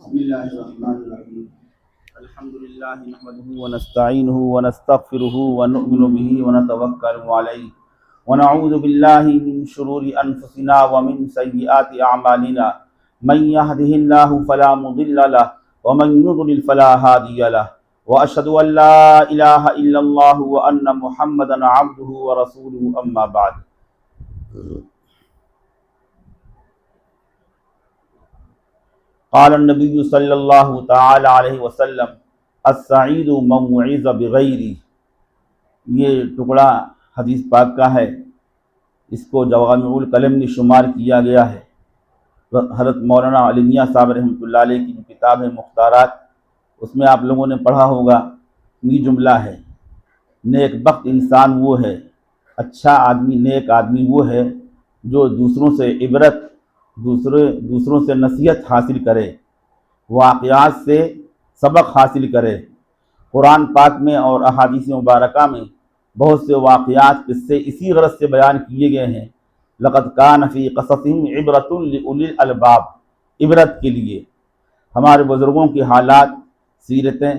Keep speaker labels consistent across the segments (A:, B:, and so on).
A: بسم الله الرحمن الرحيم الحمد لله نحمده ونستعينه ونستغفره ونؤمن به ونتوكل عليه ونعوذ بالله من شرور أنفسنا ومن سيئات أعمالنا من يهده الله فلا مضل له ومن يضلل فلا هادي له وأشهد أن لا إله إلا الله وأن محمدا عبده ورسوله أما بعد. قال النبی صلی اللہ تعالی علیہ وسلم السعید من وعظ بغیری. یہ ٹکڑا حدیث پاک کا ہے، اس کو جوامع الکلم میں شمار کیا گیا ہے. حضرت مولانا علی میاں صاحب رحمۃ اللہ علیہ کی جو کتاب ہے مختارات، اس میں آپ لوگوں نے پڑھا ہوگا، یہ جملہ ہے: نیک بخت انسان وہ ہے، اچھا آدمی، نیک آدمی وہ ہے جو دوسروں سے عبرت، دوسروں سے نصیحت حاصل کرے، واقعات سے سبق حاصل کرے. قرآن پاک میں اور احادیث مبارکہ میں بہت سے واقعات قصے اسی غرض سے بیان کیے گئے ہیں. لقد کان فی قصصہم عبرۃ لأولی الالباب، عبرت کے لیے ہمارے بزرگوں کے حالات، سیرتیں،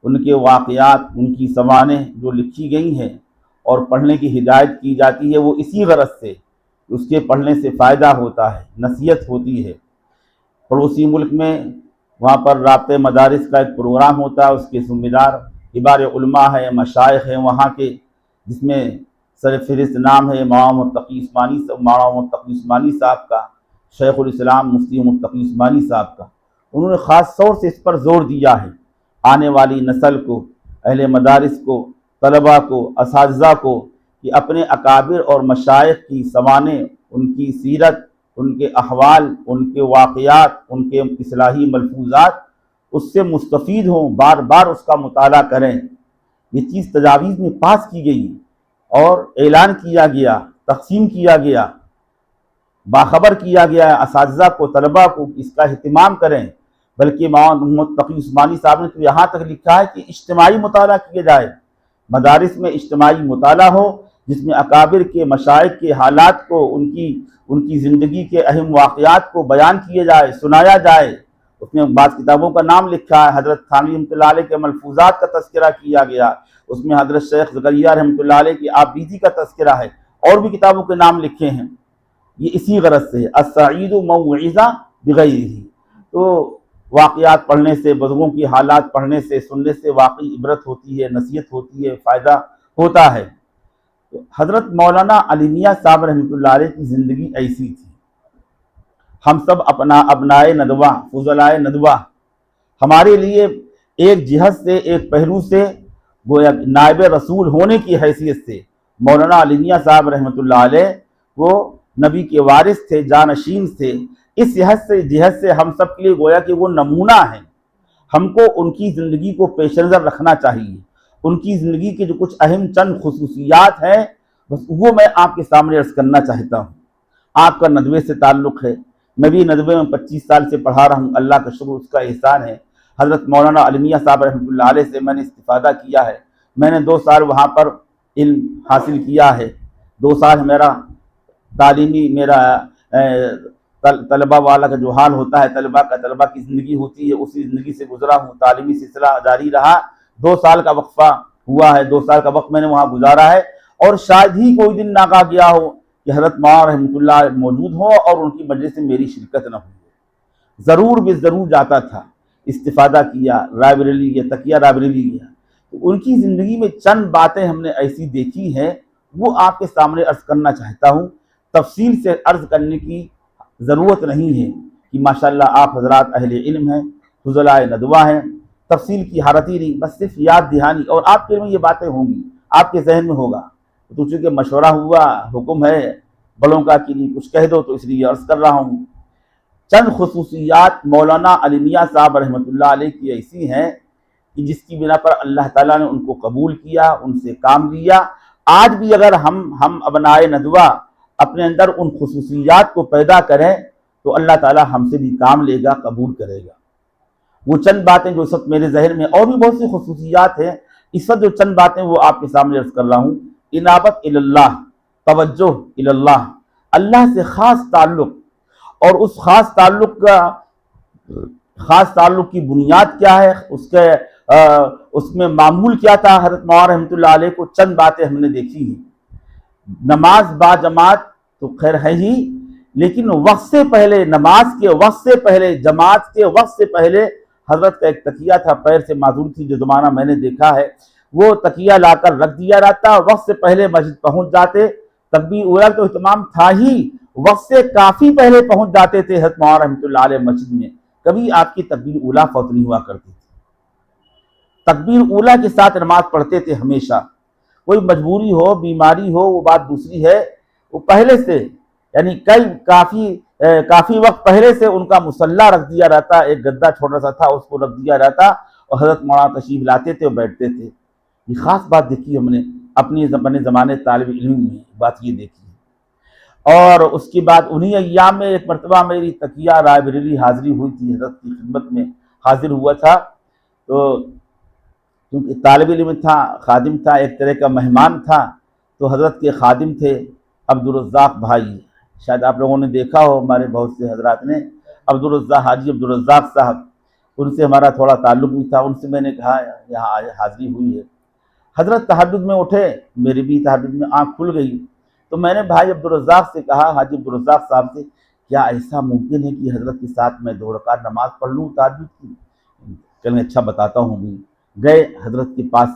A: ان کے واقعات، ان کی سوانح جو لکھی گئی ہیں اور پڑھنے کی ہدایت کی جاتی ہے، وہ اسی غرض سے اس کے پڑھنے سے فائدہ ہوتا ہے، نصیحت ہوتی ہے. پڑوسی ملک میں وہاں پر رابطے مدارس کا ایک پروگرام ہوتا ہے، اس کے ذمہ دار کبار علماء ہیں، مشائخ ہیں وہاں کے، جس میں سر فہرست نام ہے مولانا متقی عثمانی صاحب کا، شیخ الاسلام مفتی متقی عثمانی صاحب کا. انہوں نے خاص طور سے اس پر زور دیا ہے، آنے والی نسل کو، اہل مدارس کو، طلباء کو، اساتذہ کو، کہ اپنے اکابر اور مشائخ کی سوانح، ان کی سیرت، ان کے احوال، ان کے واقعات، ان کے اصلاحی ملفوظات، اس سے مستفید ہوں، بار بار اس کا مطالعہ کریں. یہ چیز تجاویز میں پاس کی گئی اور اعلان کیا گیا، تقسیم کیا گیا، باخبر کیا گیا ہے اساتذہ کو، طلباء کو، اس کا اہتمام کریں. بلکہ مولانا محمد تقی عثمانی صاحب نے تو یہاں تک لکھا ہے کہ اجتماعی مطالعہ کیا جائے، مدارس میں اجتماعی مطالعہ ہو، جس میں اکابر کے، مشائخ کے حالات کو، ان کی زندگی کے اہم واقعات کو بیان کیے جائے، سنایا جائے. اس میں بعض کتابوں کا نام لکھا ہے، حضرت تھانوی رحمۃ اللہ علیہ کے ملفوظات کا تذکرہ کیا گیا، اس میں حضرت شیخ زکریا رحمۃ اللہ علیہ کی آبیزی کا تذکرہ ہے، اور بھی کتابوں کے نام لکھے ہیں. یہ اسی غرض سے السعید من وعظ بغیرہ. تو واقعات پڑھنے سے، بزرگوں کی حالات پڑھنے سے، سننے سے واقعی عبرت ہوتی ہے، نصیحت ہوتی ہے، فائدہ ہوتا ہے. حضرت مولانا علی میاں صاحب رحمۃ اللہ علیہ کی زندگی ایسی تھی. ہم سب ابنائے ندوہ، فضلائے ندوہ، ہمارے لیے ایک جہت سے، ایک پہلو سے، گویا نائب رسول ہونے کی حیثیت سے مولانا علی میاں صاحب رحمۃ اللہ علیہ وہ نبی کے وارث تھے، جانشین تھے. اس جہت سے ہم سب کے لیے گویا کہ وہ نمونہ ہیں. ہم کو ان کی زندگی کو پیش نظر رکھنا چاہیے. ان کی زندگی کے جو کچھ اہم چند خصوصیات ہیں، بس وہ میں آپ کے سامنے عرض کرنا چاہتا ہوں. آپ کا ندوے سے تعلق ہے، میں بھی ندوے میں 25 سال سے پڑھا رہا ہوں، اللہ کا شکر، اس کا احسان ہے. حضرت مولانا علی میاں صاحب رحمۃ اللہ علیہ سے میں نے استفادہ کیا ہے. میں نے 2 سال وہاں پر علم حاصل کیا ہے. 2 سال میرا تعلیمی، میرا طلبہ والا کا جو حال ہوتا ہے، طلبہ کی زندگی ہوتی ہے، اسی زندگی سے گزرا ہوں. تعلیمی سلسلہ جاری رہا. 2 سال کا وقفہ ہوا ہے، 2 سال کا وقت میں نے وہاں گزارا ہے. اور شاید ہی کوئی دن ناگاہ گیا ہو کہ حضرت مولانا رحمۃ اللہ موجود ہو اور ان کی مجلس میں میری شرکت نہ ہو. ضرور جاتا تھا، استفادہ کیا، رائبریری گیا، تقیہ رائبریری گیا. ان کی زندگی میں چند باتیں ہم نے ایسی دیکھی ہیں، وہ آپ کے سامنے عرض کرنا چاہتا ہوں. تفصیل سے عرض کرنے کی ضرورت نہیں ہے کہ ماشاءاللہ آپ حضرات اہل علم ہیں، فضلائے ندوہ ہیں، تفصیل کی حالت ہی نہیں، بس صرف یاد دہانی. اور آپ کے میں یہ باتیں ہوں گی، آپ کے ذہن میں ہوگا. تو چونکہ مشورہ ہوا، حکم ہے بڑوں کا کہ نہیں کچھ کہہ دو، تو اس لیے عرض کر رہا ہوں. چند خصوصیات مولانا علی میاں صاحب رحمۃ اللہ علیہ کی ایسی ہیں کہ جس کی بنا پر اللہ تعالیٰ نے ان کو قبول کیا، ان سے کام لیا. آج بھی اگر ہم ابنائے ندوہ اپنے اندر ان خصوصیات کو پیدا کریں تو اللہ تعالیٰ ہم سے بھی کام لے گا، قبول کرے گا. وہ چند باتیں جو اس وقت میرے ذہن میں، اور بھی بہت سی خصوصیات ہیں، اس وقت جو چند باتیں وہ آپ کے سامنے عرض کر رہا ہوں. انابت اللہ، توجہ اللہ، اللہ سے خاص تعلق، اور اس خاص تعلق کا خاص تعلق کی بنیاد کیا ہے، اس میں معمول کیا تھا، حضرت مولانا رحمۃ اللہ علیہ کو چند باتیں ہم نے دیکھی ہیں۔ نماز با جماعت تو خیر ہے ہی، لیکن وقت سے پہلے، نماز کے وقت سے پہلے، جماعت کے وقت سے پہلے حضرت کا ایک تکیہ تھا، پیر سے معذور تھی، جو زمانہ میں نے دیکھا ہے، وہ تکیہ لا کر رکھ دیا جاتا، وقت سے پہلے مسجد پہنچ جاتے، تکبیر اولیٰ تو اہتمام تھا ہی، وقت سے کافی پہلے پہنچ جاتے تھے حضرت مولانا رحمۃ اللہ علیہ مسجد میں، کبھی آپ کی تکبیر اولیٰ فوت نہیں ہوا کرتی تھی، تکبیر اولیٰ کے ساتھ نماز پڑھتے تھے ہمیشہ، کوئی مجبوری ہو، بیماری ہو، وہ بات دوسری ہے، وہ پہلے سے یعنی کافی وقت پہلے سے ان کا مصلی رکھ دیا جاتا، ایک گدا چھوٹا سا تھا اس کو رکھ دیا جاتا، اور حضرت مولانا تشریف لاتے تھے اور بیٹھتے تھے۔ یہ خاص بات دیکھی ہم نے اپنے زمانے طالب علم میں، بات یہ دیکھی ہے۔ اور اس کے بعد انہی ایام میں ایک مرتبہ میری تکیہ رائے بریلی حاضری ہوئی تھی، حضرت کی خدمت میں حاضر ہوا تھا، تو کیونکہ طالب علم تھا، خادم تھا، ایک طرح کا مہمان تھا، تو حضرت کے خادم تھے عبدالرزاق بھائی، شاید آپ لوگوں نے دیکھا ہو، ہمارے بہت سے حضرات نے، عبدالرزاق حاجی عبدالرزاق صاحب، ان سے ہمارا تھوڑا تعلق بھی تھا، ان سے میں نے کہا یہاں حاضری ہوئی ہے۔ حضرت تہجد میں اٹھے، میری بھی تہجد میں آنکھ کھل گئی، تو میں نے بھائی عبدالرزاق سے کہا، حاجی عبدالرزاق صاحب سے، کیا ایسا ممکن ہے کہ حضرت کے ساتھ میں 2 رکعت نماز پڑھ لوں تہجد کی؟ کہ میں اچھا بتاتا ہوں بھی۔ گئے حضرت کے پاس،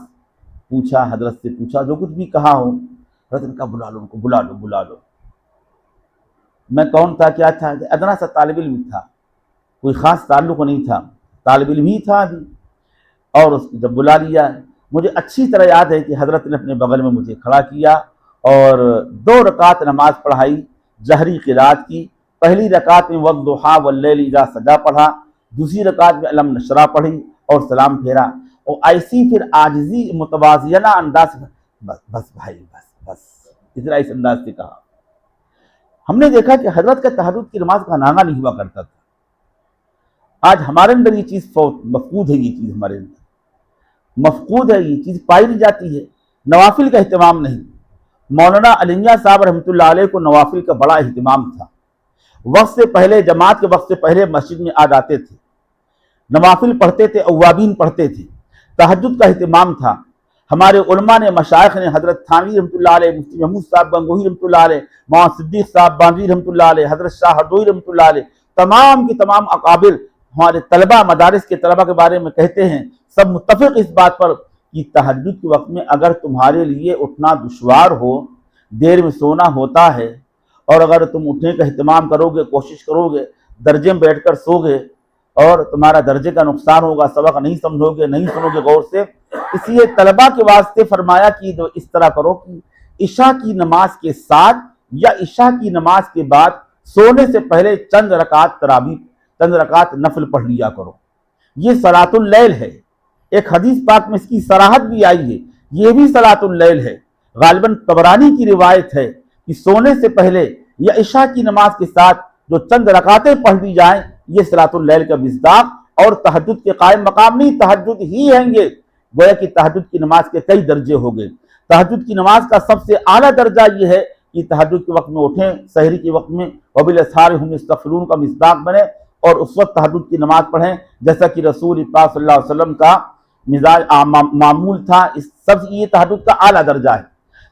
A: پوچھا، حضرت سے پوچھا جو کچھ بھی کہا ہو، حضرت نے کہا بلا لو ان کو، بلا لو۔ میں کون تھا، کیا تھا، ادنا سا طالب علم تھا، کوئی خاص تعلق نہیں تھا، طالب علم ہی تھا ابھی، اور اس کو جب بلا لیا، مجھے اچھی طرح یاد ہے کہ حضرت نے اپنے بغل میں مجھے کھڑا کیا اور 2 رکعت نماز پڑھائی، جہری قرات کی، پہلی رکعت میں والضحیٰ واللیل اذا سجا پڑھا، دوسری رکعت میں علم نشرہ پڑھی اور سلام پھیرا، اور ایسی پھر عاجزی متوازیانہ انداز میں بس بھائی بس اتنا اس انداز سے کہا۔ ہم نے دیکھا کہ حضرت کا تہجد کی نماز کا ناغہ نہیں ہوا کرتا تھا۔ آج ہمارے اندر یہ چیز مفقود ہے، یہ چیز ہمارے اندر مفقود ہے، یہ چیز پائی نہیں جاتی ہے، نوافل کا اہتمام نہیں۔ مولانا علی میاں صاحب رحمۃ اللہ علیہ کو نوافل کا بڑا اہتمام تھا، وقت سے پہلے، جماعت کے وقت سے پہلے مسجد میں آ جاتے تھے، نوافل پڑھتے تھے، اوابین پڑھتے تھے، تہجد کا اہتمام تھا۔ ہمارے علماء نے، مشائخ نے، حضرت تھانوی رحمۃ اللہ علیہ، مفتی محمود صاحب گنگوہی رحمۃ اللہ علیہ، مولانا صدیق صاحب بانجوی رحمۃ اللہ علیہ، حضرت شاہ ہردوئی رحمۃ اللہ علیہ، تمام کے تمام اکابر ہمارے طلبہ، مدارس کے طلبہ کے بارے میں کہتے ہیں، سب متفق اس بات پر کہ تہجد کے وقت میں اگر تمہارے لیے اٹھنا دشوار ہو، دیر میں سونا ہوتا ہے، اور اگر تم اٹھنے کا اہتمام کرو گے، کوشش کرو گے، درجے میں بیٹھ کر سو گے، اور تمہارا درجے کا نقصان ہوگا، سبق نہیں سمجھو گے، نہیں سنو گے غور سے، اس لیے طلبہ کے واسطے فرمایا کہ اس طرح کرو کہ عشاء کی نماز کے ساتھ یا عشاء کی نماز کے بعد سونے سے پہلے چند رکعت تراویح، چند رکعت نفل پڑھ لیا کرو۔ یہ صلاۃ اللیل ہے، ایک حدیث پاک میں اس کی صراحت بھی آئی ہے، یہ بھی صلاۃ اللیل ہے، غالباً طبرانی کی روایت ہے کہ سونے سے پہلے یا عشاء کی نماز کے ساتھ جو چند رکعتیں پڑھ دی جائیں، یہ صلاۃ اللیل کا مصداق اور تہجد کے قائم مقام نہیں، تہجد ہی ہیں گے، گویا کہ تہجد کی نماز کے کئی درجے ہو گئے۔ تہجد کی نماز کا سب سے اعلیٰ درجہ یہ ہے کہ تہجد کے وقت میں اٹھیں، سحری کے وقت میں وبالاسحار هم یستغفرون کا مصداق بنے، اور اس وقت تہجد کی نماز پڑھیں، جیسا کہ رسول پاک صلی اللہ علیہ وسلم کا مزاج معمول تھا۔ اس سب یہ تہجد کا اعلیٰ درجہ ہے۔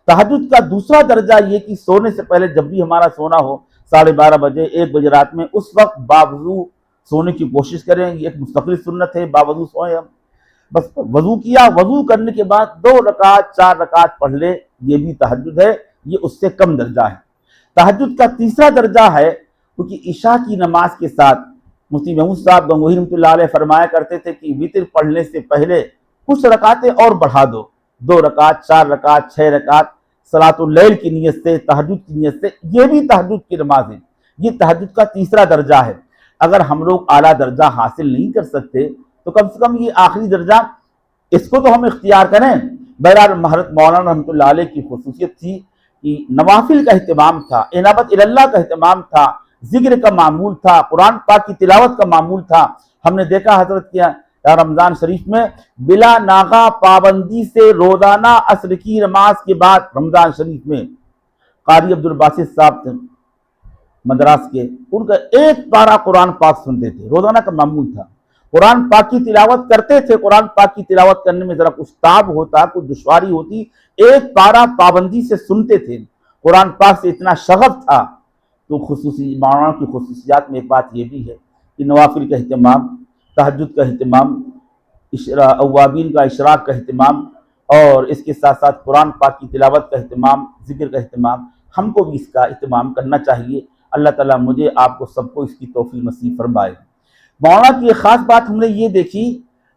A: تہجد کا دوسرا درجہ یہ کہ سونے سے پہلے جب بھی ہمارا سونا ہو، 12:30 بجے، 1 بجے رات میں، اس وقت باوضو سونے کی کوشش کریں، یہ ایک مستقل سنت ہے، باوضو سوئیں ہم، بس وضو کیا، وضو کرنے کے بعد 2 رکعت 4 رکعت پڑھ لے، یہ بھی تہجد ہے، یہ اس سے کم درجہ ہے۔ تہجد کا تیسرا درجہ ہے، کیونکہ عشاء کی نماز کے ساتھ مفتی محمود صاحب گنگوہی رحمۃ اللہ علیہ فرمایا کرتے تھے کہ وتر پڑھنے سے پہلے کچھ رکعتیں اور بڑھا دو، 2 رکعت 4 رکعت 6 رکعت صلاۃ اللیل کی نیت سے، تہجد کی نیت سے، یہ بھی تہجد کی نماز ہے، یہ تہجد کا تیسرا درجہ ہے۔ اگر ہم لوگ اعلیٰ درجہ حاصل نہیں کر سکتے تو کم سے کم یہ آخری درجہ، اس کو تو ہم اختیار کریں۔ بہرحال حضرت مولانا رحمۃ اللہ علیہ کی خصوصیت تھی کہ نوافل کا اہتمام تھا، انابت اللہ کا اہتمام تھا، ذکر کا معمول تھا، قرآن پاک کی تلاوت کا معمول تھا۔ ہم نے دیکھا حضرت کیا رمضان شریف میں بلا ناغہ پابندی سے روزانہ عصر کی نماز کے بعد رمضان شریف میں قاری عبدالباسط صاحب تھے مدراس کے، ان کا 1 پارہ قرآن پاک سنتے تھے، روزانہ کا معمول تھا۔ قرآن پاک کی تلاوت کرتے تھے، قرآن پاک کی تلاوت کرنے میں ذرا کچھ تاب ہوتا، کچھ دشواری ہوتی، ایک پارہ پابندی سے سنتے تھے، قرآن پاک سے اتنا شغف تھا۔ تو خصوصی مولانا کی خصوصیات میں ایک بات یہ بھی ہے کہ نوافل کا اہتمام، تہجد کا اہتمام، اوابین کا اشراق کا اہتمام، اور اس کے ساتھ ساتھ قرآن پاک کی تلاوت کا اہتمام، ذکر کا اہتمام، ہم کو بھی اس کا اہتمام کرنا چاہیے۔ اللہ تعالیٰ مجھے آپ کو سب کو اس کی توفیق نصیب فرمائے۔ مولانا کی ایک خاص بات ہم نے یہ دیکھی،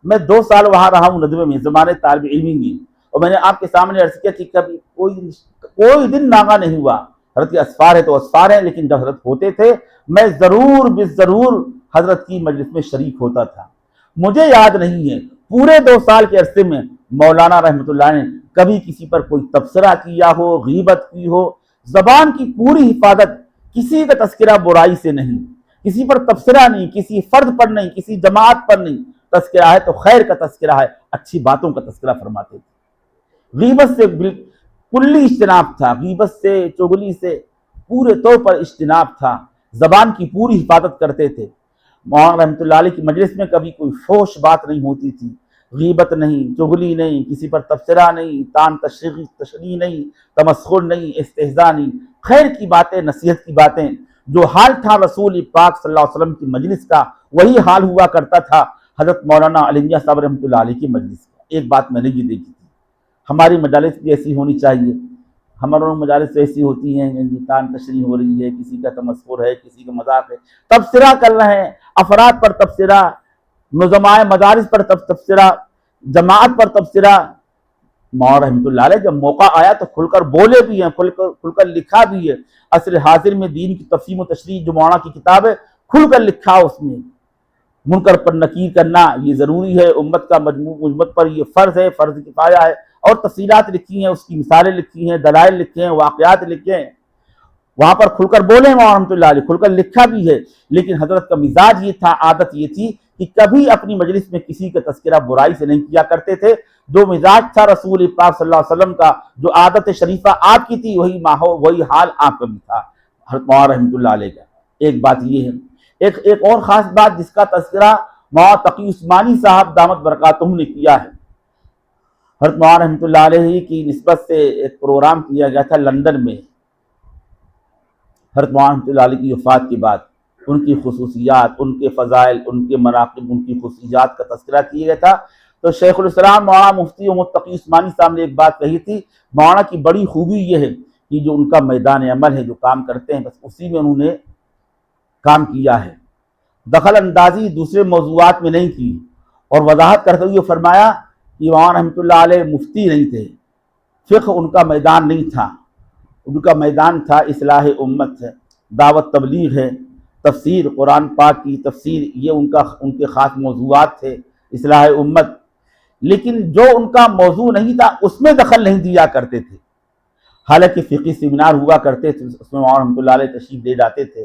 A: میں 2 سال وہاں رہا ہوں ندوے میں زمانے طالب علمی میں، اور میں نے آپ کے سامنے عرض کیا کہ کبھی کوئی دن ناغہ نہیں ہوا۔ حضرت کے اسفار ہے تو اسفار ہیں، لیکن جب حضرت ہوتے تھے میں ضرور حضرت کی مجلس میں شریک ہوتا تھا۔ مجھے یاد نہیں ہے پورے 2 سال کے عرصے میں مولانا رحمۃ اللہ نے کبھی کسی پر کوئی تبصرہ کیا ہو، غیبت کی ہو۔ زبان کی پوری حفاظت، کسی کا تذکرہ برائی سے نہیں، کسی پر تبصرہ نہیں، کسی فرد پر نہیں، کسی جماعت پر نہیں، تذکرہ ہے تو خیر کا تذکرہ ہے، اچھی باتوں کا تذکرہ فرماتے تھے۔ غیبت سے کلی اجتناب تھا، غیبت سے، چغلی سے پورے طور پر اجتناب تھا، زبان کی پوری حفاظت کرتے تھے۔ مولانا رحمۃ اللہ علیہ کی مجلس میں کبھی کوئی فحش بات نہیں ہوتی تھی، غیبت نہیں، چغلی نہیں، کسی پر تبصرہ نہیں، تان تشریح نہیں، تمسخر نہیں، استہزاء نہیں، خیر کی باتیں، نصیحت کی باتیں۔ جو حال تھا رسول پاک صلی اللہ علیہ وسلم کی مجلس کا، وہی حال ہوا کرتا تھا حضرت مولانا علی میاں صاحب رحمۃ اللہ علیہ کی مجلس کا۔ ایک بات میں نے یہ دیکھی تھی، ہماری مجالس بھی ایسی ہونی چاہیے۔ ہماروں مجالس ایسی ہوتی ہیں کہ تان تشریح ہو رہی ہے، کسی کا تمسخر ہے، کسی کا مذاق ہے، تبصرہ کر رہے ہیں، افراد پر تبصرہ، نظمائے مدارس پر تبصرہ، جماعت پر تبصرہ۔ مولانا رحمۃ اللہ علیہ جب موقع آیا تو کھل کر بولے بھی ہیں، کھل کر لکھا بھی ہے۔ اصل حاضر میں دین کی تفہیم و تشریح جو مولانا کی کتاب ہے، کھل کر لکھا اس میں۔ منکر پر نکیر کرنا یہ ضروری ہے، امت کا امت پر یہ فرض ہے، فرض کفایہ ہے، اور تفصیلات لکھی ہیں، اس کی مثالیں لکھی ہیں، دلائل لکھے ہیں، واقعات لکھے ہیں۔ وہاں پر کھل کر بولے مولانا رحمۃ اللہ علیہ، کھل کر لکھا بھی ہے، لیکن حضرت کا مزاج یہ تھا، عادت یہ تھی کہ کبھی اپنی مجلس میں کسی کا تذکرہ برائی سے نہیں کیا کرتے تھے۔ جو مزاج تھا رسول پاک صلی اللہ علیہ وسلم کا، جو عادت شریفہ آپ کی تھی، وہی ماحول، وہی حال آپ کا بھی تھا حضرت مولانا رحمۃ اللہ علیہ کا۔ ایک بات یہ ہے، ایک اور خاص بات جس کا تذکرہ مولانا تقی عثمانی صاحب دامت برکاتہم نے کیا ہے۔ حضرت مولانا رحمۃ اللہ علیہ کی نسبت سے ایک پروگرام کیا گیا تھا لندن میں، حضرت مولانا رحمۃ اللہ علیہ کی وفات کے بعد ان کی خصوصیات، ان کے فضائل، ان کے مناقب، ان کی خصوصیات کا تذکرہ کیا گیا تھا۔ تو شیخ الاسلام مولانا مفتی محمد تقی عثمانی صاحب نے ایک بات کہی تھی، مولانا کی بڑی خوبی یہ ہے کہ جو ان کا میدان عمل ہے، جو کام کرتے ہیں، بس اسی میں انہوں نے کام کیا ہے، دخل اندازی دوسرے موضوعات میں نہیں کی۔ اور وضاحت کرتے ہوئے فرمایا کہ مولانا رحمۃ اللہ علیہ مفتی نہیں تھے، فقہ ان کا میدان نہیں تھا، ان کا میدان تھا اصلاح امت ہے، دعوت تبلیغ ہے، تفسیر قرآن پاک کی تفسیر، یہ ان کے خاص موضوعات تھے، اصلاح امت۔ لیکن جو ان کا موضوع نہیں تھا اس میں دخل نہیں دیا کرتے تھے۔ حالانکہ فقہی سیمینار ہوا کرتے تھے، اس میں مولانا رحمۃ اللہ علیہ تشریف لے جاتے تھے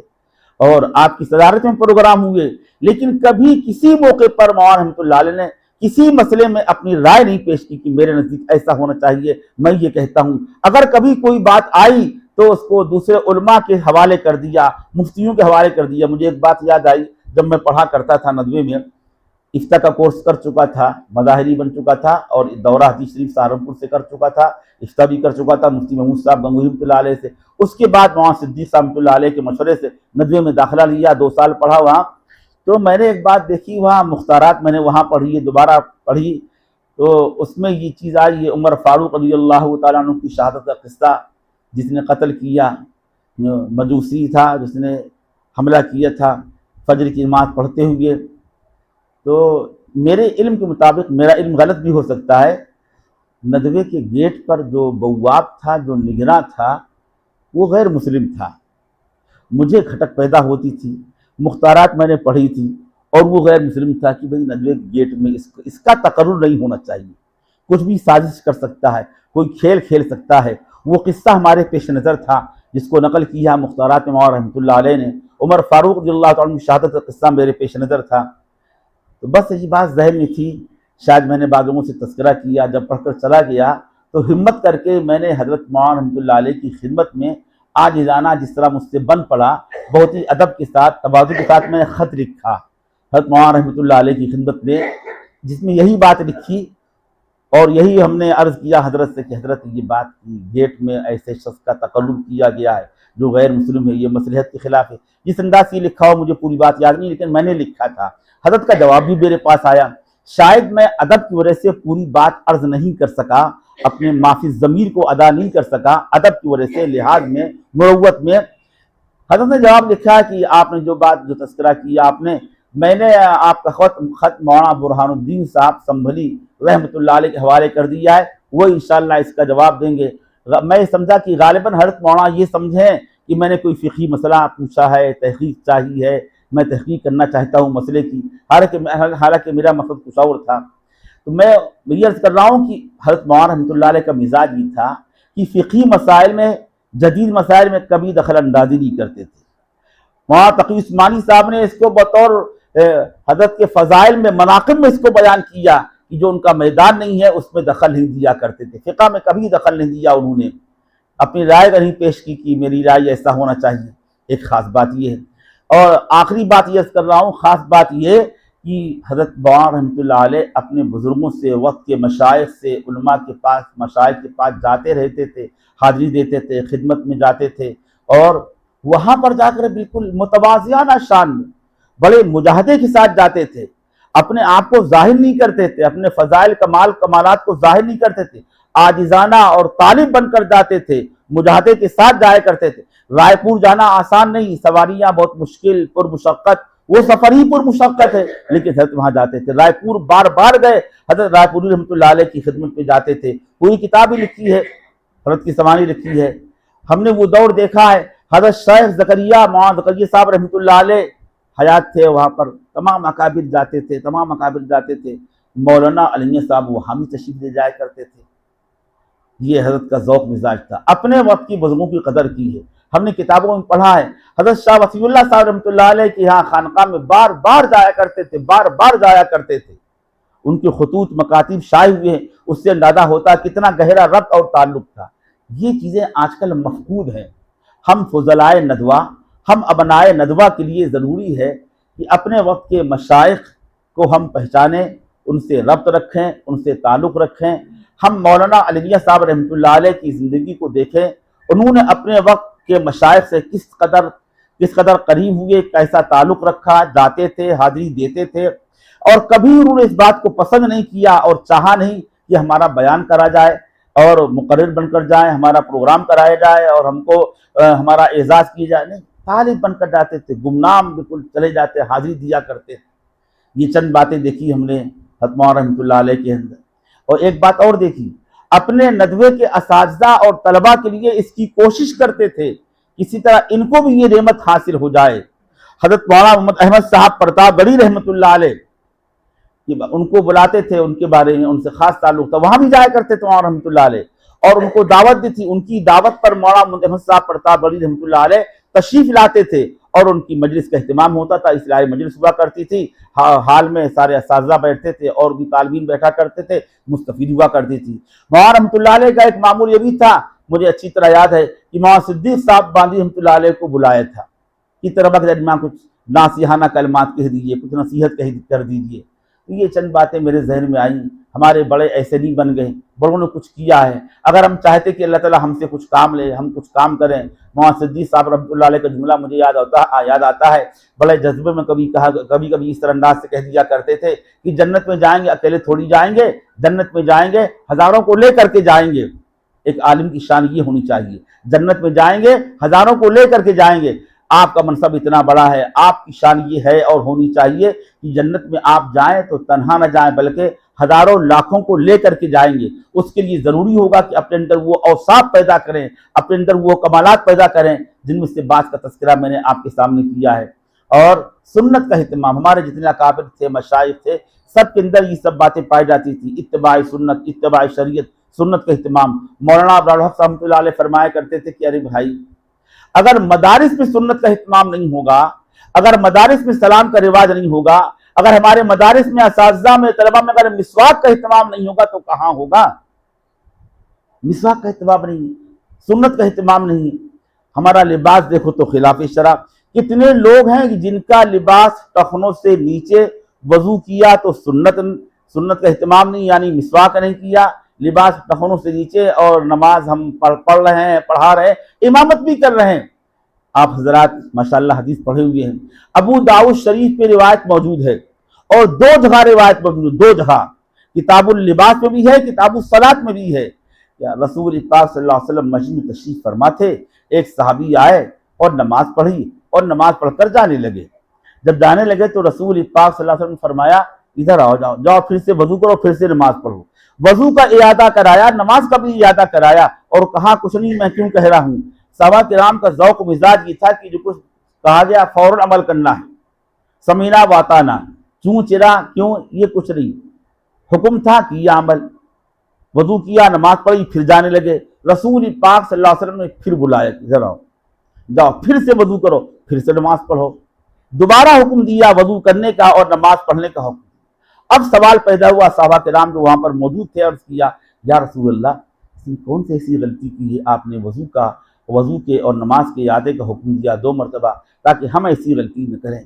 A: اور آپ کی صدارت میں پروگرام ہوئے، لیکن کبھی کسی موقع پر مولانا رحمۃ اللہ علیہ نے کسی مسئلے میں اپنی رائے نہیں پیش کی کہ میرے نزدیک ایسا ہونا چاہیے، میں یہ کہتا ہوں۔ اگر کبھی کوئی بات آئی تو اس کو دوسرے علماء کے حوالے کر دیا، مفتیوں کے حوالے کر دیا۔ مجھے ایک بات یاد آئی، جب میں پڑھا کرتا تھا ندوے میں، افتاء کا کورس کر چکا تھا، مظاہری بن چکا تھا، اور دورہ حدیث شریف سہارنپور سے کر چکا تھا، افتاء بھی کر چکا تھا مفتی محمود صاحب گنگوہی رحمۃ اللہ علیہ سے۔ اس کے بعد مولانا صدیق صاحب رحمۃ اللہ علیہ کے مشورے سے ندوے میں داخلہ لیا، 2 سال پڑھا وہاں۔ تو میں نے ایک بات دیکھی وہاں، مختارات میں نے وہاں پڑھی ہے، دوبارہ پڑھی، تو اس میں یہ چیز آئی ہے، عمر فاروق رضی اللہ تعالیٰ عنہ کی شہادت کا قصہ، جس نے قتل کیا، مجوسی تھا جس نے حملہ کیا تھا فجر کی نماز پڑھتے ہوئے۔ تو میرے علم کے مطابق، میرا علم غلط بھی ہو سکتا ہے، ندوے کے گیٹ پر جو بواب تھا، جو نگراں تھا، وہ غیر مسلم تھا۔ مجھے کھٹک پیدا ہوتی تھی، مختارات میں نے پڑھی تھی، اور وہ غیر مسلم تھا کہ بھئی ندوے کے گیٹ میں اس کا تقرر نہیں ہونا چاہیے، کچھ بھی سازش کر سکتا ہے، کوئی کھیل کھیل سکتا ہے۔ وہ قصہ ہمارے پیش نظر تھا جس کو نقل کیا مختارات میں مولانا رحمۃ اللہ علیہ نے، عمر فاروق رضی اللہ تعالیٰ عنہ کی شہادت کا قصہ میرے پیش نظر تھا۔ تو بس یہ بات ذہن میں تھی، شاید میں نے بعض لوگوں سے تذکرہ کیا، جب پڑھ کر چلا گیا تو ہمت کر کے میں نے حضرت مولانا رحمۃ اللہ علیہ کی خدمت میں عاجزانہ جس طرح مجھ سے بن پڑا، بہت ہی ادب کے ساتھ، تواضع کے ساتھ میں نے خط لکھا حضرت مولانا رحمۃ اللہ علیہ کی خدمت میں، جس میں یہی بات لکھی، اور یہی ہم نے عرض کیا حضرت سے کہ حضرت یہ بات کی گیٹ میں ایسے شخص کا تقرب کیا گیا ہے جو غیر مسلم ہے، یہ مصلحت کے خلاف ہے۔ جس انداز سے یہ لکھا ہو مجھے پوری بات یاد نہیں، لیکن میں نے لکھا تھا۔ حضرت کا جواب بھی میرے پاس آیا۔ شاید میں ادب کی وجہ سے پوری بات عرض نہیں کر سکا، اپنے معافی ضمیر کو ادا نہیں کر سکا ادب کی وجہ سے، لحاظ میں، مروت میں۔ حضرت نے جواب لکھا کہ آپ نے جو بات، جو تذکرہ کیا آپ نے، میں نے آپ کا خط مولانا برہان الدین صاحب سنبھلی رحمۃ اللہ علیہ کے حوالے کر دیا ہے، وہ انشاءاللہ اس کا جواب دیں گے۔ میں سمجھا کہ غالباً حضرت مولانا یہ سمجھیں کہ میں نے کوئی فقہی مسئلہ پوچھا ہے، تحقیق چاہی ہے، میں تحقیق کرنا چاہتا ہوں مسئلے کی، حالانکہ میرا مقصد کچھ اور تھا۔ تو میں یہ عرض کر رہا ہوں کہ حضرت مولانا رحمۃ اللہ علیہ کا مزاج یہ تھا کہ فقہی مسائل میں، جدید مسائل میں کبھی دخل اندازی نہیں کرتے تھے۔ مولانا تقی عثمانی صاحب نے اس کو بطور حضرت کے فضائل میں، مناقب میں اس کو بیان کیا کہ جو ان کا میدان نہیں ہے اس میں دخل نہیں دیا کرتے تھے، فقہ میں کبھی دخل نہیں دیا انہوں نے، اپنی رائے نہیں پیش کی کہ میری رائے ایسا ہونا چاہیے۔ ایک خاص بات یہ ہے، اور آخری بات یہ عرض کر رہا ہوں، خاص بات یہ کہ حضرت مولانا رحمۃ اللہ علیہ اپنے بزرگوں سے، وقت کے مشائخ سے، علماء کے پاس، مشائخ کے پاس جاتے رہتے تھے، حاضری دیتے تھے، خدمت میں جاتے تھے، اور وہاں پر جا کر بالکل متواضعانہ شان میں بڑے مجاہدے کے ساتھ جاتے تھے، اپنے آپ کو ظاہر نہیں کرتے تھے، اپنے فضائل کمالات کو ظاہر نہیں کرتے تھے، عاجزانہ اور طالب بن کر جاتے تھے، مجاہدے کے ساتھ جایا کرتے تھے۔ رائے پور جانا آسان نہیں، سواریاں بہت مشکل، پر مشقت، وہ سفر ہی پر مشقت ہے، لیکن حضرت وہاں جاتے تھے۔ رائے پور بار بار گئے، حضرت رائے پوری رحمۃ اللہ علیہ کی خدمت میں جاتے تھے، پوری کتاب ہی لکھی ہے، حضرت کی سوانی لکھی ہے، ہم نے وہ دور دیکھا ہے۔ حضرت شیخ زکریا، مولانا زکریا صاحب رحمۃ اللہ علیہ حیات تھے، وہاں پر تمام اکابر جاتے تھے، مولانا علیہ صاحب وہاں بھی تشریف لے جایا کرتے تھے۔ یہ حضرت کا ذوق مزاج تھا، اپنے وقت کی بزرگوں کی قدر کی ہے، ہم نے کتابوں میں پڑھا ہے۔ حضرت شاہ وصفی اللہ صاحب رحمۃ اللہ علیہ کی یہاں خانقاہ میں بار بار جایا کرتے تھے، ان کے خطوط مکاتب شائع ہوئے ہیں، اس سے اندازہ ہوتا کتنا گہرا ربط اور تعلق تھا۔ یہ چیزیں آج کل مفقود ہیں۔ ہم فضلائے ندوہ، ہم ابنائے ندوہ کے لیے ضروری ہے کہ اپنے وقت کے مشائخ کو ہم پہچانیں، ان سے ربط رکھیں، ان سے تعلق رکھیں۔ ہم مولانا علیہ صاحب رحمۃ اللہ علیہ کی زندگی کو دیکھیں، انہوں نے اپنے وقت کے مشائخ سے کس قدر قریب ہوئے، کیسا تعلق رکھا، جاتے تھے، حاضری دیتے تھے، اور کبھی انہوں نے اس بات کو پسند نہیں کیا اور چاہا نہیں کہ ہمارا بیان کرا جائے اور مقرر بن کر جائیں، ہمارا پروگرام کرایا جائے اور ہم کو ہمارا اعزاز کیا جائے، نہیں، طالب بن کر جاتے تھے، گمنام بالکل چلے جاتے، حاضری دیا کرتے۔ یہ چند باتیں دیکھی ہم نے حضرت مولانا رحمۃ اللہ علیہ کے اندر، اور ایک بات اور دیکھی، اپنے ندوے کے اساتذہ اور طلباء کے لیے اس کی کوشش کرتے تھے کسی طرح ان کو بھی یہ نعمت حاصل ہو جائے۔ حضرت مولانا محمد احمد صاحب پرتاپ گڑھی رحمۃ اللہ علیہ، ان کو بلاتے تھے، ان کے بارے میں ان سے خاص تعلق تھا، وہاں بھی جایا کرتے تھے مولانا رحمۃ اللہ علیہ، اور ان کو دعوت دی تھی، ان کی دعوت پر مولانا محمد احمد صاحب پرتاپ گڑھی رحمۃ اللہ علیہ تشریف لاتے تھے، اور ان کی مجلس کا اہتمام ہوتا تھا، اصلاحی مجلس ہوا کرتی تھی، حال میں سارے اساتذہ بیٹھتے تھے اور بھی طالبین بیٹھا کرتے تھے، مستفید ہوا کرتی تھی۔ مولانا رحمۃ اللہ علیہ کا ایک معمول یہ بھی تھا، مجھے اچھی طرح یاد ہے کہ مولانا صدیق صاحب باندی رحمۃ اللہ علیہ کو بلایا تھا کہ طلباء کے درمیان کچھ ناصحانہ کلمات کہہ دیجیے، کچھ نصیحت کر دیجیے۔ تو یہ چند باتیں میرے ذہن میں آئیں، ہمارے بڑے ایسے نہیں بن گئے، بڑوں نے کچھ کیا ہے، اگر ہم چاہتے کہ اللہ تعالیٰ ہم سے کچھ کام لے، ہم کچھ کام کریں۔ مولانا صدیق صاحب رحمۃ اللہ علیہ کا جملہ مجھے یاد آتا ہے، بڑے جذبے میں کبھی اس طرح انداز سے کہہ دیا کرتے تھے کہ جنت میں جائیں گے اکیلے تھوڑی جائیں گے، جنت میں جائیں گے ہزاروں کو لے کر کے جائیں گے۔ ایک عالم کی شان یہ ہونی چاہیے، جنت میں جائیں گے ہزاروں کو لے کر کے جائیں گے۔ آپ کا منصب اتنا بڑا ہے، آپ کی شان یہ ہے اور ہونی چاہیے کہ جنت میں آپ جائیں تو تنہا نہ جائیں بلکہ ہزاروں لاکھوں کو لے کر کے جائیں گے۔ اس کے لیے ضروری ہوگا کہ اپنے اندر وہ اوصاف پیدا کریں، اپنے اندر وہ کمالات پیدا کریں جن میں سے بعض کا تذکرہ میں نے آپ کے سامنے کیا ہے۔ اور سنت کا اہتمام، ہمارے جتنے اکابر تھے، مشائخ تھے، سب کے اندر یہ سب باتیں پائی جاتی تھی، اتباع سنت، اتباع شریعت، سنت کا اہتمام۔ مولانا عبدالحق رحمۃ اللہ علیہ فرمایا کرتے تھے کہ ارے بھائی، اگر مدارس میں سنت کا اہتمام نہیں ہوگا، اگر مدارس میں سلام کا رواج نہیں ہوگا، اگر ہمارے مدارس میں اساتذہ میں طلبہ میں اگر مسواک کا اہتمام نہیں ہوگا تو کہاں ہوگا؟ مسواک کا اہتمام نہیں، سنت کا اہتمام نہیں۔ ہمارا لباس دیکھو تو خلاف شرع، کتنے لوگ ہیں کہ جن کا لباس ٹخنوں سے نیچے، وضو کیا تو سنت کا اہتمام نہیں، یعنی مسواک نہیں کیا، لباس ٹخنوں سے نیچے، اور نماز ہم پڑھ رہے ہیں، پڑھا رہے ہیں، امامت بھی کر رہے ہیں۔ آپ حضرات ماشاءاللہ حدیث پڑھے ہوئے ہیں، ابو داؤد شریف پہ روایت موجود ہے، اور دو جگہ روایت موجود ہے، دو جگہ، کتاب اللباس میں بھی ہے، کتاب الصلاۃ میں بھی ہے۔ رسول پاک صلی اللہ علیہ وسلم مسجد میں تشریف فرما تھے، ایک صحابی آئے اور نماز پڑھی، اور نماز پڑھ کر جانے لگے۔ جب جانے لگے تو رسول پاک صلی اللہ علیہ وسلم نے فرمایا ادھر آؤ، جاؤ پھر سے وضو کرو، پھر سے نماز پڑھو۔ وضو کا اعادہ کرایا، نماز کا بھی اعادہ کرایا، اور کہا کچھ نہیں، میں کیوں کہہ رہا ہوں۔ صحابہ کرام کا ذوق و مزاج یہ تھا کہ جو کچھ کہا گیا فوراً عمل کرنا ہے، سمینا واتانا، چوں چرا کیوں، یہ کچھ نہیں، حکم تھا کیا عمل۔ وضو کیا، نماز پڑھی، پھر جانے لگے۔ رسول پاک صلی اللہ علیہ وسلم نے پھر بلایا، ذرا جاؤ پھر سے وضو کرو، پھر سے نماز پڑھو۔ دوبارہ حکم دیا وضو کرنے کا اور نماز پڑھنے کا حکم۔ اب سوال پیدا ہوا، صحابہ کرام جو وہاں پر موجود تھے، عرض کیا یا رسول اللہ، اس نے کون سی ایسی غلطی کی ہے، آپ نے وضو کے اور نماز کے اعادے کا حکم دیا 2 مرتبہ، تاکہ ہم ایسی غلطی نہ کریں۔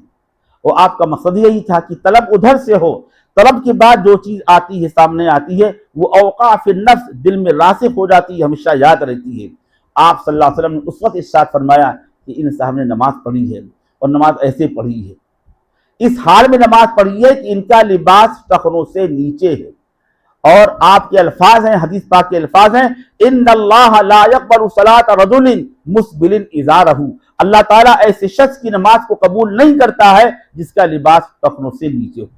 A: اور آپ کا مقصد یہی تھا کہ طلب ادھر سے ہو، طلب کے بعد جو چیز آتی ہے، سامنے آتی ہے، وہ اوقع فی النفس، دل میں راسخ ہو جاتی ہے، ہمیشہ یاد رہتی ہے۔ آپ صلی اللہ علیہ وسلم نے اس وقت ارشاد فرمایا کہ ان صاحب نے نماز پڑھی ہے، اور نماز ایسے پڑھی ہے، اس حال میں نماز پڑھی ہے کہ ان کا لباس ٹخنوں سے نیچے ہے۔ اور آپ کے الفاظ ہیں، حدیث پاک کے الفاظ ہیں، ان اللہ لا يقبل صلاۃ رجل مسبل ازارہ، اللہ تعالیٰ ایسے شخص کی نماز کو قبول نہیں کرتا ہے جس کا لباس ٹخنوں سے نیچے ہو۔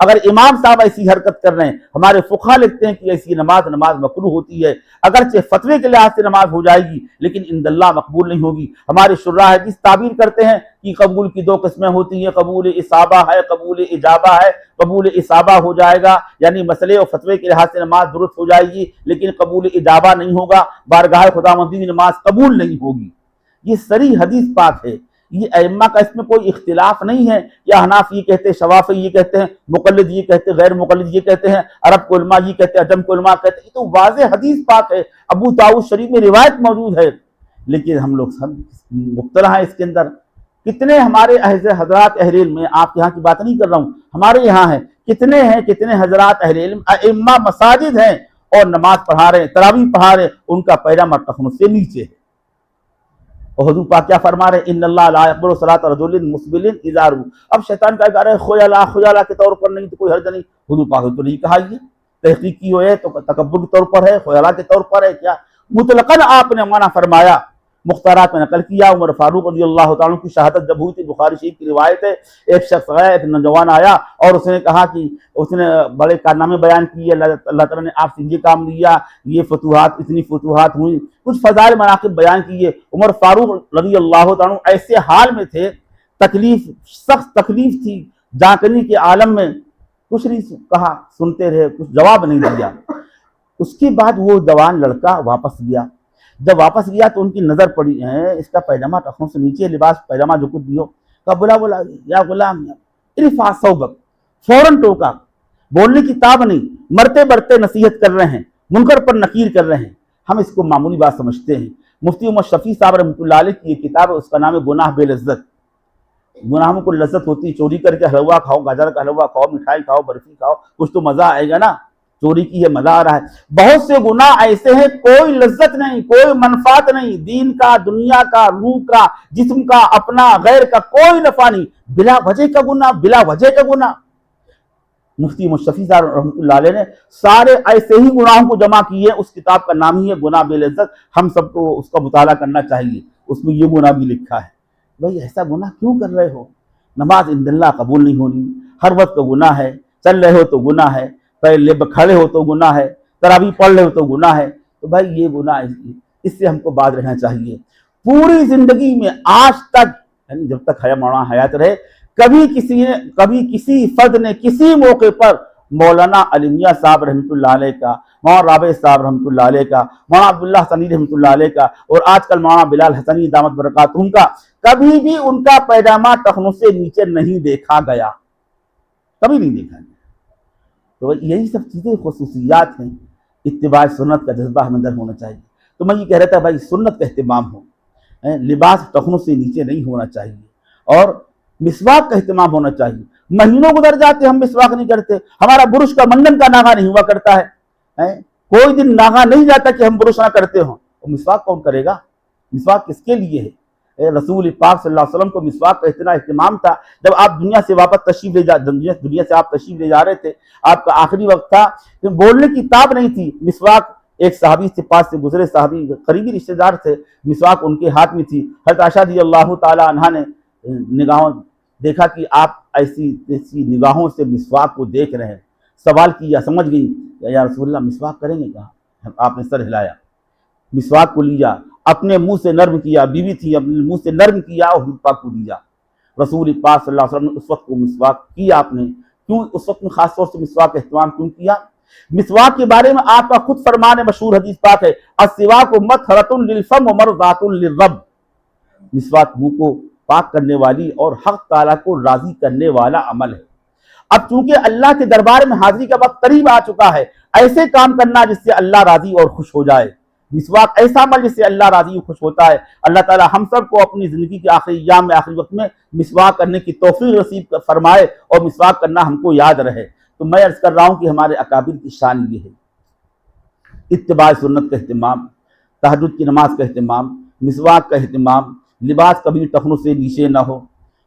A: اگر امام صاحب ایسی حرکت کر رہے ہیں، ہمارے فقہا لکھتے ہیں کہ ایسی نماز مکروہ ہوتی ہے، اگرچہ فتوے کے لحاظ سے نماز ہو جائے گی لیکن عند اللہ مقبول نہیں ہوگی۔ ہمارے شراح حدیث تعبیر کرتے ہیں کہ قبول کی 2 قسمیں ہوتی ہیں، قبول اصابہ ہے، قبول اجابہ ہے۔ قبول اصابہ ہو جائے گا، یعنی مسئلے اور فتوے کے لحاظ سے نماز درست ہو جائے گی، لیکن قبول اجابہ نہیں ہوگا، بارگاہ خداوندی کی نماز قبول نہیں ہوگی۔ یہ صریح حدیث پاک ہے، یہ ائمہ کا اس میں کوئی اختلاف نہیں ہے، یا حناف یہ کہتے ہیں، شوافی یہ کہتے ہیں، مقلد یہ کہتے ہیں، غیر مقلد یہ کہتے ہیں، عرب کو علماء یہ کہتے ہیں، عجم کو علماء کہتے ہیں۔ یہ تو واضح حدیث پاک ہے، ابو داؤد شریف میں روایت موجود ہے، لیکن ہم لوگ سب مبتلا ہیں اس کے اندر۔ کتنے ہمارے حضرات اہل علم میں، آپ یہاں کی بات نہیں کر رہا ہوں، ہمارے یہاں ہیں، کتنے حضرات اہل علم ائمہ مساجد ہیں اور نماز پڑھا رہے ہیں، تراویح پڑھا رہے ہیں، ان کا پیجامہ ٹخنوں سے نیچے ہے۔ اور حضور پاک کیا فرما رہے ہیں، ان اللہ لا يقبل صلاۃ رجل مسبل ازارہ۔ اب شیطان کا کہہ رہا ہے خیالہ کے طور پر نہیں تو کوئی حرج نہیں، حضور پاک نے تو نہیں کہا، یہ تحقیق کی ہوئے تو تکبر کے طور پر ہے، خیالہ کے طور پر ہے، کیا مطلقاً آپ نے منع فرمایا۔ مختارات میں نقل کیا، عمر فاروق رضی اللہ تعالیٰ کی شہادت جب ہوئی تھی، بخاری شریف کی روایت ہے، ایک شخص آیا، ایک نوجوان آیا، اور اس نے کہا کہ اس نے بڑے کارنامے بیان کیے، اللہ تعالیٰ نے آپ سے یہ کام لیا، یہ فتوحات، اتنی فتوحات ہوئی، کچھ فضائل مناقب بیان کیے۔ عمر فاروق رضی اللہ تعالیٰ ایسے حال میں تھے، سخت تکلیف تھی، جانکنی کے عالم میں، کچھ نہیں کہا، سنتے رہے، کچھ جواب نہیں دیا۔ اس کے بعد وہ جوان لڑکا واپس گیا، جب واپس گیا تو ان کی نظر پڑی ہے اس کا پیجامہ ٹخنوں سے نیچے، لباس پیجامہ جو کچھ بھی ہو، کہا بلا یا غلام ارفع ثوبک، فوراً ٹوکا، بولنے کی تاب نہیں، مرتے برتے نصیحت کر رہے ہیں، منکر پر نکیر کر رہے ہیں۔ ہم اس کو معمولی بات سمجھتے ہیں۔ مفتی عمر شفیع صاحب رحمۃ اللہ علیہ کی یہ کتاب ہے، اس کا نام ہے گناہ بے لذت۔ گناہوں کو لذت ہوتی ہے، چوری کر کے حلوہ کھاؤ، گاجر کا حلوہ کھاؤ، مٹھائی کھاؤ، برفی کھاؤ، کچھ تو مزہ آئے گا نا، چوری کی ہے مزہ آ رہا ہے۔ بہت سے گناہ ایسے ہیں کوئی لذت نہیں، کوئی منفعت نہیں، دین کا، دنیا کا، روح کا، جسم کا، اپنا غیر کا کوئی نفع نہیں، بلا وجہ کا گناہ، بلا وجہ کا گناہ۔ مفتی مشفی صاحب رحمۃ اللہ علیہ نے سارے ایسے ہی گناہوں کو جمع کیے، اس کتاب کا نام ہی ہے گناہ بے لذت۔ ہم سب کو اس کا مطالعہ کرنا چاہیے، اس میں یہ گناہ بھی لکھا ہے۔ بھائی ایسا گناہ کیوں کر رہے ہو؟ نماز عند اللہ قبول نہیں ہونی، ہر وقت کا گناہ ہے، چل رہے ہو تو گناہ ہے، پہلے کھڑے ہو تو گناہ ہے، تراویح پڑھ رہے ہو تو گناہ ہے۔ تو بھائی یہ گناہ، اس سے ہم کو باز رہنا چاہیے۔ پوری زندگی میں آج تک، یعنی جب تک مولانا حیات رہے، کبھی کسی فرد نے کسی موقع پر مولانا علی میاں صاحب رحمۃ اللہ علیہ کا، مولانا رابع صاحب رحمۃ اللہ علیہ کا، مولانا عبداللہ حسنی رحمۃ اللہ علیہ کا، اور آج کل مولانا بلال حسنی دامت برکاتہم کا، کبھی بھی ان کا پیجامہ ٹخنوں سے نیچے نہیں دیکھا گیا، کبھی نہیں دیکھا گیا۔ تو یہی سب چیزیں خصوصیات ہیں، اتباع سنت کا جذبہ ہمیں اندر ہونا چاہیے۔ تو میں یہ کہہ رہا تھا بھائی سنت کا اہتمام ہو، لباس ٹخنوں سے نیچے نہیں ہونا چاہیے، اور مسواک کا اہتمام ہونا چاہیے۔ مہینوں گزر جاتے ہم مسواک نہیں کرتے، ہمارا برش کا منڈن کا ناغہ نہیں ہوا کرتا ہے، کوئی دن ناغہ نہیں جاتا کہ ہم برش نہ کرتے ہوں، تو مسواک کون کرے گا؟ مسواک کس کے لیے ہے؟ رسول پاک صلی اللہ علیہ وسلم کو مسواک کا اتنا اہتمام تھا، جب آپ دنیا سے واپس دنیا سے آپ تشریف لے جا رہے تھے، آپ کا آخری وقت تھا، بولنے کی تاب نہیں تھی، مسواک ایک صحابی سے پاس سے گزرے، صحابی قریبی رشتہ دار تھے، مسواک ان کے ہاتھ میں تھی، حضرت عائشہ رضی اللہ تعالی عنہا نے نگاہوں دیکھا کہ آپ ایسی نگاہوں سے مسواک کو دیکھ رہے ہیں، سوال کیا، سمجھ گئی یا رسول اللہ مسواک کریں گے؟ کہا، آپ نے سر ہلایا، مسواک کو لیا، اپنے منہ سے نرم کیا، بیوی تھی، اپنے منہ سے نرم کیا اور حضور پاک کو دیا۔ رسول پاک صلی اللہ علیہ وسلم نے اس وقت کو مسواک کیا، آپ نے کیوں اس وقت میں خاص طور سے مسواک کا اہتمام کیوں کیا؟ مسواک کے بارے میں آپ کا خود فرمان مشہور حدیث پاک ہے، السواک مطہرۃ للفم ومرضاۃ للرب، مسواک منہ کو پاک کرنے والی اور حق تعالیٰ کو راضی کرنے والا عمل ہے۔ اب چونکہ اللہ کے دربار میں حاضری کا وقت قریب آ چکا ہے، ایسے کام کرنا جس سے اللہ راضی اور خوش ہو جائے، مسواک ایسا عمل جس سے اللہ راضی اور خوش ہوتا ہے۔ اللہ تعالیٰ ہم سب کو اپنی زندگی کے آخری ایام میں، آخری وقت میں مسواک کرنے کی توفیق نصیب فرمائے اور مسواک کرنا ہم کو یاد رہے۔ تو میں عرض کر رہا ہوں کہ ہمارے اکابر کی شان یہ ہے، اتباع سنت کا اہتمام، تہجد کی نماز کا اہتمام، مسواک کا اہتمام، لباس کبھی ٹخنوں سے نیچے نہ ہو،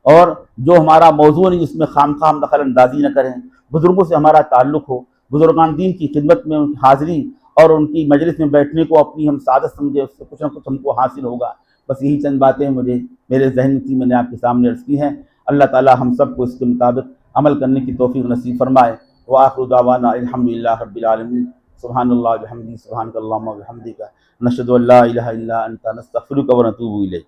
A: اور جو ہمارا موضوع نہیں اس میں خواہ ہم دخل اندازی نہ کریں، بزرگوں سے ہمارا تعلق ہو، بزرگان دین کی خدمت میں ان کی حاضری اور ان کی مجلس میں بیٹھنے کو اپنی ہم سعادت سمجھے، اس سے کچھ نہ کچھ ہم کو حاصل ہوگا۔ بس یہی چند باتیں میرے ذہن میں تھی، میں نے آپ کے سامنے عرض کی ہیں۔ اللہ تعالیٰ ہم سب کو اس کے مطابق عمل کرنے کی توفیق نصیب فرمائے۔ وآخر دعوانا الحمدللہ رب العالمین، سبحان اللہ وبحمدہ، سبحانک اللہم وبحمدک، نشہد ان لا الہ الا انت، نستغفرک ونتوب الیک۔